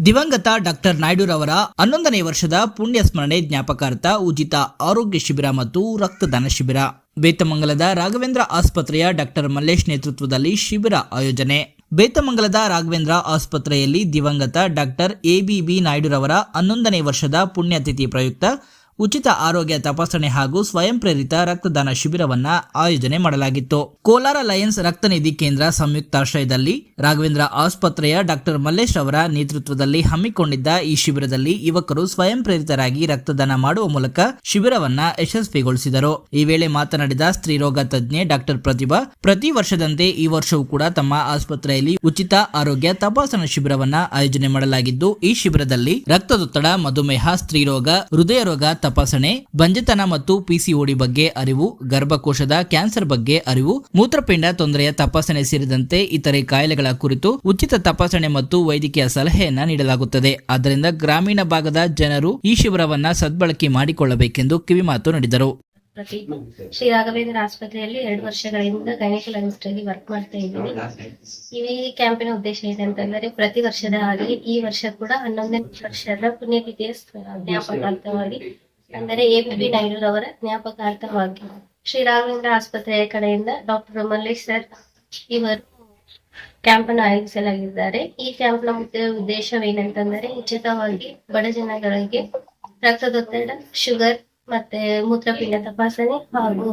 ದಿವಂಗತ ಡಾಕ್ಟರ್ ನಾಯ್ಡುರವರ 11ನೇ ವರ್ಷದ ಪುಣ್ಯ ಸ್ಮರಣೆ ಜ್ಞಾಪಕಾರ್ಥ ಉಚಿತ ಆರೋಗ್ಯ ಶಿಬಿರ ಮತ್ತು ರಕ್ತದಾನ ಶಿಬಿರ. ಬೇತಮಂಗಲದ ರಾಘವೇಂದ್ರ ಆಸ್ಪತ್ರೆಯ ಡಾಕ್ಟರ್ ಮಲ್ಲೇಶ್ ನೇತೃತ್ವದಲ್ಲಿ ಶಿಬಿರ ಆಯೋಜನೆ. ಬೇತಮಂಗಲದ ರಾಘವೇಂದ್ರ ಆಸ್ಪತ್ರೆಯಲ್ಲಿ ದಿವಂಗತ ಡಾಕ್ಟರ್ ಎಬಿಬಿ ನಾಯ್ಡುರವರ 11ನೇ ವರ್ಷದ ಪುಣ್ಯತಿಥಿ ಪ್ರಯುಕ್ತ ಉಚಿತ ಆರೋಗ್ಯ ತಪಾಸಣೆ ಹಾಗೂ ಸ್ವಯಂ ಪ್ರೇರಿತ ರಕ್ತದಾನ ಶಿಬಿರವನ್ನ ಆಯೋಜನೆ ಮಾಡಲಾಗಿತ್ತು. ಕೋಲಾರ ಲಯನ್ಸ್ ರಕ್ತನಿಧಿ ಕೇಂದ್ರ ಸಂಯುಕ್ತಾಶ್ರಯದಲ್ಲಿ ರಾಘವೇಂದ್ರ ಆಸ್ಪತ್ರೆಯ ಡಾಕ್ಟರ್ ಮಲ್ಲೇಶ್ ಅವರ ನೇತೃತ್ವದಲ್ಲಿ ಹಮ್ಮಿಕೊಂಡಿದ್ದ ಈ ಶಿಬಿರದಲ್ಲಿ ಯುವಕರು ಸ್ವಯಂ ಪ್ರೇರಿತರಾಗಿ ರಕ್ತದಾನ ಮಾಡುವ ಮೂಲಕ ಶಿಬಿರವನ್ನ ಯಶಸ್ವಿಗೊಳಿಸಿದರು. ಈ ವೇಳೆ ಮಾತನಾಡಿದ ಸ್ತ್ರೀರೋಗ ತಜ್ಞೆ ಡಾಕ್ಟರ್ ಪ್ರತಿಭಾ, ಪ್ರತಿ ವರ್ಷದಂತೆ ಈ ವರ್ಷವೂ ಕೂಡ ತಮ್ಮ ಆಸ್ಪತ್ರೆಯಲ್ಲಿ ಉಚಿತ ಆರೋಗ್ಯ ತಪಾಸಣಾ ಶಿಬಿರವನ್ನ ಆಯೋಜನೆ ಮಾಡಲಾಗಿದ್ದು, ಈ ಶಿಬಿರದಲ್ಲಿ ರಕ್ತದೊತ್ತಡ, ಮಧುಮೇಹ, ಸ್ತ್ರೀರೋಗ, ಹೃದಯ ರೋಗ ತಪಾಸಣೆ, ಬಂಜೆತನ ಮತ್ತು ಪಿಸಿಒಡಿ ಬಗ್ಗೆ ಅರಿವು, ಗರ್ಭಕೋಶದ ಕ್ಯಾನ್ಸರ್ ಬಗ್ಗೆ ಅರಿವು, ಮೂತ್ರಪಿಂಡ ತೊಂದರೆಯ ತಪಾಸಣೆ ಸೇರಿದಂತೆ ಇತರೆ ಕಾಯಿಲೆಗಳ ಕುರಿತು ಉಚಿತ ತಪಾಸಣೆ ಮತ್ತು ವೈದ್ಯಕೀಯ ಸಲಹೆಯನ್ನ ನೀಡಲಾಗುತ್ತದೆ. ಆದ್ದರಿಂದ ಗ್ರಾಮೀಣ ಭಾಗದ ಜನರು ಈ ಶಿಬಿರವನ್ನ ಸದ್ಬಳಕೆ ಮಾಡಿಕೊಳ್ಳಬೇಕೆಂದು ಕಿವಿಮಾತು ನೀಡಿದರು. ಶ್ರೀ ರಾಘವೇಂದ್ರ ಆಸ್ಪತ್ರೆಯಲ್ಲಿ 2 ವರ್ಷಗಳಿಂದ ಗೈನಕಾಲಜಿಸ್ಟ್ ಆಗಿ ವರ್ಕ್ ಮಾಡ್ತಾ ಇದ್ದೀನಿ. ಈ ಕ್ಯಾಂಪಿನ ಉದ್ದೇಶ ಇದೆ ಅಂತಂದ್ರೆ, ಪ್ರತಿ ವರ್ಷದ ಹಾಗೆ ಈ ವರ್ಷ ಕೂಡ 11ನೇ ವರ್ಷದ ಪುಣ್ಯತಿಥಿಯ ಜ್ಞಾಪಕಾರ್ಥವಾಗಿ, ಅಂದರೆ ಎಬಿಬಿ ನಾಯ್ಡುರವರ ಜ್ಞಾಪಕಾರ್ಥವಾಗಿ ಶ್ರೀ ರಾಘವೇಂದ್ರ ಆಸ್ಪತ್ರೆಯ ಕಡೆಯಿಂದ ಡಾಕ್ಟರ್ ಮಲ್ಲೇಶ್ ಸರ್ ಇವರು ಕ್ಯಾಂಪ್ ಅನ್ನು ಆಯೋಜಿಸಲಾಗಿದ್ದಾರೆ. ಈ ಕ್ಯಾಂಪ್ ನ ಮುಖ್ಯ ಉದ್ದೇಶವೇನಂತಂದರೆ, ಉಚಿತವಾಗಿ ಬಡ ಜನಗಳಿಗೆ ರಕ್ತದೊತ್ತಡ, ಶುಗರ್ ಮತ್ತೆ ಮೂತ್ರಪಿಂಡ ತಪಾಸಣೆ ಹಾಗೂ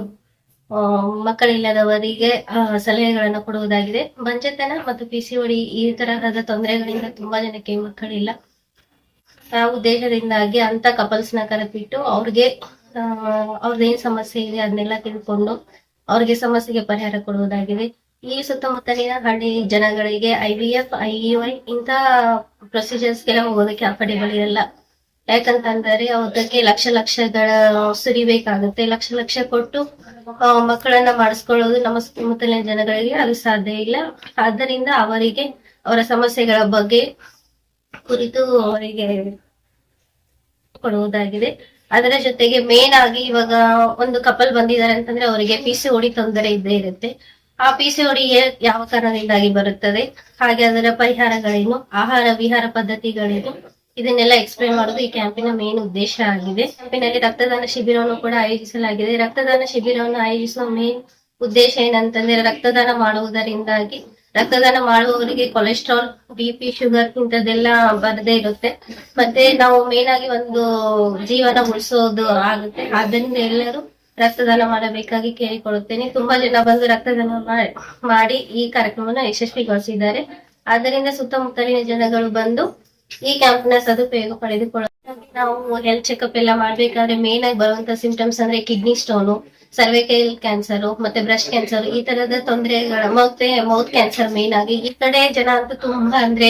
ಮಕ್ಕಳಿಲ್ಲದವರಿಗೆ ಸಲಹೆಗಳನ್ನು ಕೊಡುವುದಾಗಿದೆ. ಬಂಜೆತನ ಮತ್ತು ಪಿಸಿಒಡಿ ಈ ತರಹದ ತೊಂದರೆಗಳಿಂದ ತುಂಬಾ ಜನಕ್ಕೆ ಮಕ್ಕಳಿಲ್ಲ. ಆ ಉದ್ದೇಶದಿಂದಾಗಿ ಅಂತ ಕಪಲ್ಸ್ ನ ಕರೆಬಿಟ್ಟು ಅವ್ರಿಗೆ ಅವ್ರದ್ದೇನ್ ಸಮಸ್ಯೆ ಇದೆ ಅದನ್ನೆಲ್ಲ ತಿಳ್ಕೊಂಡು ಅವ್ರಿಗೆ ಸಮಸ್ಯೆಗೆ ಪರಿಹಾರ ಕೊಡುವುದಾಗಿದೆ. ಈ ಸುತ್ತಮುತ್ತಲಿನ ಹಳ್ಳಿ ಜನಗಳಿಗೆ IVF, IUI ಇಂತ ಪ್ರೊಸೀಜರ್ಸ್ಗೆಲ್ಲ ಹೋಗೋದಕ್ಕೆ ಅಫೋರ್ಡೆಬಲ್ ಇರಲ್ಲ. ಯಾಕಂತಂದ್ರೆ ಅದಕ್ಕೆ ಲಕ್ಷಗಳ ಸುರಿಬೇಕಾಗುತ್ತೆ. ಲಕ್ಷ ಕೊಟ್ಟು ಮಕ್ಕಳನ್ನ ಮಾಡಿಸ್ಕೊಳ್ಳೋದು ನಮ್ಮ ಸುತ್ತಮುತ್ತಲಿನ ಜನಗಳಿಗೆ ಅದು ಸಾಧ್ಯ ಇಲ್ಲ. ಆದ್ದರಿಂದ ಅವರಿಗೆ ಅವರ ಸಮಸ್ಯೆಗಳ ಬಗ್ಗೆ ಕುರಿತು ಅವರಿಗೆ ಕೊಡುವುದಾಗಿದೆ. ಅದರ ಜೊತೆಗೆ ಮೇನ್ ಆಗಿ ಇವಾಗ ಒಂದು ಕಪಲ್ ಬಂದಿದ್ದಾರೆ ಅಂತಂದ್ರೆ ಅವರಿಗೆ PCOD ತೊಂದರೆ ಇದ್ದೇ ಇರುತ್ತೆ. ಆ PCOD ಯಾವ ಕಾರಣದಿಂದಾಗಿ ಬರುತ್ತದೆ, ಹಾಗೆ ಅದರ ಪರಿಹಾರಗಳೇನು, ಆಹಾರ ವಿಹಾರ ಪದ್ಧತಿಗಳೇನು, ಇದನ್ನೆಲ್ಲ ಎಕ್ಸ್ಪ್ಲೇನ್ ಮಾಡೋದು ಈ ಕ್ಯಾಂಪಿನ ಮೇನ್ ಉದ್ದೇಶ ಆಗಿದೆ. ಕ್ಯಾಂಪಿನಲ್ಲಿ ರಕ್ತದಾನ ಶಿಬಿರವನ್ನು ಕೂಡ ಆಯೋಜಿಸಲಾಗಿದೆ. ರಕ್ತದಾನ ಶಿಬಿರವನ್ನು ಆಯೋಜಿಸುವ ಮೇನ್ ಉದ್ದೇಶ ಏನಂತಂದ್ರೆ, ರಕ್ತದಾನ ಮಾಡುವುದರಿಂದಾಗಿ ರಕ್ತದಾನ ಮಾಡುವವರಿಗೆ ಕೊಲೆಸ್ಟ್ರಾಲ್, BP, ಶುಗರ್ ಇಂಥದ್ದೆಲ್ಲ ಬರದೇ ಇರುತ್ತೆ. ಮತ್ತೆ ನಾವು ಮೇನ್ ಆಗಿ ಒಂದು ಜೀವನ ಉಳಿಸೋದು ಆಗುತ್ತೆ. ಆದ್ದರಿಂದ ಎಲ್ಲರೂ ರಕ್ತದಾನ ಮಾಡಬೇಕಾಗಿ ಕೇಳಿಕೊಳ್ಳುತ್ತೇನೆ. ತುಂಬಾ ಜನ ಬಂದು ರಕ್ತದಾನ ಮಾಡಿ ಈ ಕಾರ್ಯಕ್ರಮವನ್ನು ಯಶಸ್ವಿಗೊಳಿಸಿದ್ದಾರೆ. ಆದ್ದರಿಂದ ಸುತ್ತಮುತ್ತಲಿನ ಜನಗಳು ಬಂದು ಈ ಕ್ಯಾಂಪ್ ನ ಸದುಪಯೋಗ ಪಡೆದುಕೊಳ್ಳೋದು. ನಾವು ಹೆಲ್ತ್ ಚೆಕಪ್ ಎಲ್ಲ ಮಾಡ್ಬೇಕಾದ್ರೆ ಮೇನ್ ಆಗಿ ಬರುವಂತ ಸಿಂಪ್ಟಮ್ಸ್ ಅಂದ್ರೆ ಕಿಡ್ನಿ ಸ್ಟೋನು, ಸರ್ವೈಕಲ್ ಕ್ಯಾನ್ಸರ್ ಮತ್ತೆ ಬ್ರೆಸ್ಟ್ ಕ್ಯಾನ್ಸರ್ ಈ ತರದ ತೊಂದರೆಗಳ, ಮತ್ತೆ ಮೌತ್ ಕ್ಯಾನ್ಸರ್ ಮೇನ್ ಆಗಿ. ಈ ಕಡೆ ಜನ ಅಂತೂ ತುಂಬಾ ಅಂದ್ರೆ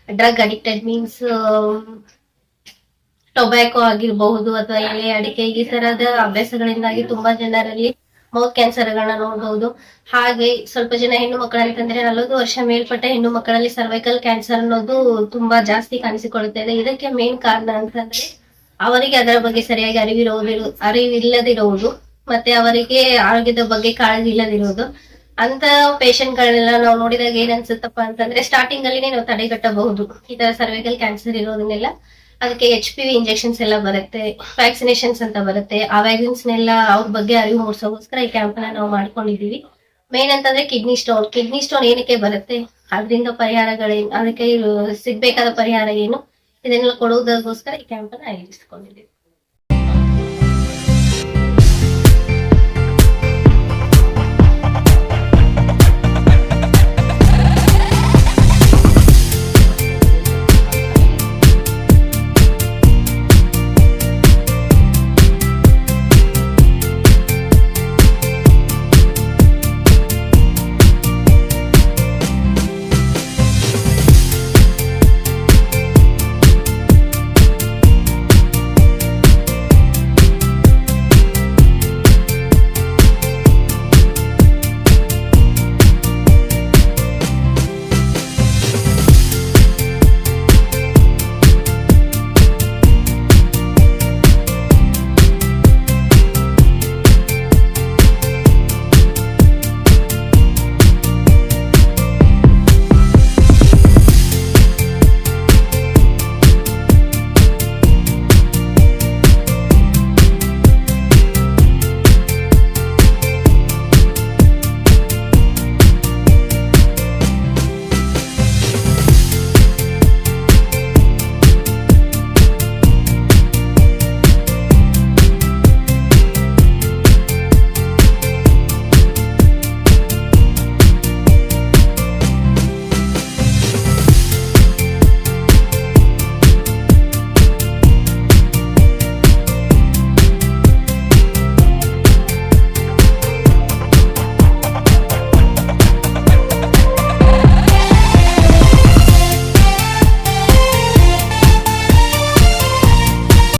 ಡ್ರಗ್ ಅಡಿಕ್ಟೆಡ್, ಮೀನ್ಸ್ ಟೊಬ್ಯಾಕೋ ಆಗಿರಬಹುದು ಅಥವಾ ಎಲೆ ಅಡಿಕೆ ಈ ತರದ ಅಭ್ಯಾಸಗಳಿಂದಾಗಿ ತುಂಬಾ ಜನರಲ್ಲಿ ಮೌತ್ ಕ್ಯಾನ್ಸರ್ ಗಳನ್ನ ನೋಡಬಹುದು. ಹಾಗೆ ಸ್ವಲ್ಪ ಜನ ಹೆಣ್ಣು ಮಕ್ಕಳು ಅಂತಂದ್ರೆ 40 ವರ್ಷ ಮೇಲ್ಪಟ್ಟ ಹೆಣ್ಣು ಮಕ್ಕಳಲ್ಲಿ ಸರ್ವೈಕಲ್ ಕ್ಯಾನ್ಸರ್ ಅನ್ನೋದು ತುಂಬಾ ಜಾಸ್ತಿ ಕಾಣಿಸಿಕೊಳ್ಳುತ್ತದೆ. ಇದಕ್ಕೆ ಮೇನ್ ಕಾರಣ ಅಂತಂದ್ರೆ ಅವರಿಗೆ ಅದರ ಬಗ್ಗೆ ಸರಿಯಾಗಿ ಅರಿವಿಲ್ಲದಿರುವುದು ಮತ್ತೆ ಅವರಿಗೆ ಆರೋಗ್ಯದ ಬಗ್ಗೆ ಕಾಳಜಿ ಇಲ್ಲದಿರುವುದು. ಅಂತ ಪೇಷಂಟ್ ಗಳನ್ನೆಲ್ಲ ನಾವು ನೋಡಿದಾಗ ಏನ್ ಅನ್ಸುತ್ತಪ್ಪ ಅಂತಂದ್ರೆ, ಸ್ಟಾರ್ಟಿಂಗ್ ಅಲ್ಲಿ ನಾವು ತಡೆಗಟ್ಟಬಹುದು ಈ ತರ ಸರ್ವೈಕಲ್ ಕ್ಯಾನ್ಸರ್ ಇರೋದನ್ನೆಲ್ಲ. ಅದಕ್ಕೆ HPV ಇಂಜೆಕ್ಷನ್ಸ್ ಎಲ್ಲ ಬರುತ್ತೆ, ವ್ಯಾಕ್ಸಿನೇಷನ್ಸ್ ಅಂತ ಬರುತ್ತೆ. ಆ ವ್ಯಾಕ್ಸಿನ್ಸ್ ನೆಲ್ಲ ಅವ್ರ ಬಗ್ಗೆ ಅರಿವು ಮೂಡಿಸೋಗೋಸ್ಕರ ಈ ಕ್ಯಾಂಪ್ ನ ನಾವು ಮಾಡ್ಕೊಂಡಿದೀವಿ. ಮೇನ್ ಅಂತಂದ್ರೆ ಕಿಡ್ನಿ ಸ್ಟೋನ್ ಏನಕ್ಕೆ ಬರುತ್ತೆ, ಅದರಿಂದ ಪರಿಹಾರಗಳೇನು, ಅದಕ್ಕೆ ಸಿಗ್ಬೇಕಾದ ಪರಿಹಾರ ಏನು, ಇದನ್ನೆಲ್ಲ ಕೊಡುವುದಕ್ಕೋಸ್ಕರ ಈ ಕ್ಯಾಂಪ್ ಅನ್ನ ಆಯೋಜಿಸಿಕೊಂಡಿದ್ದೀವಿ.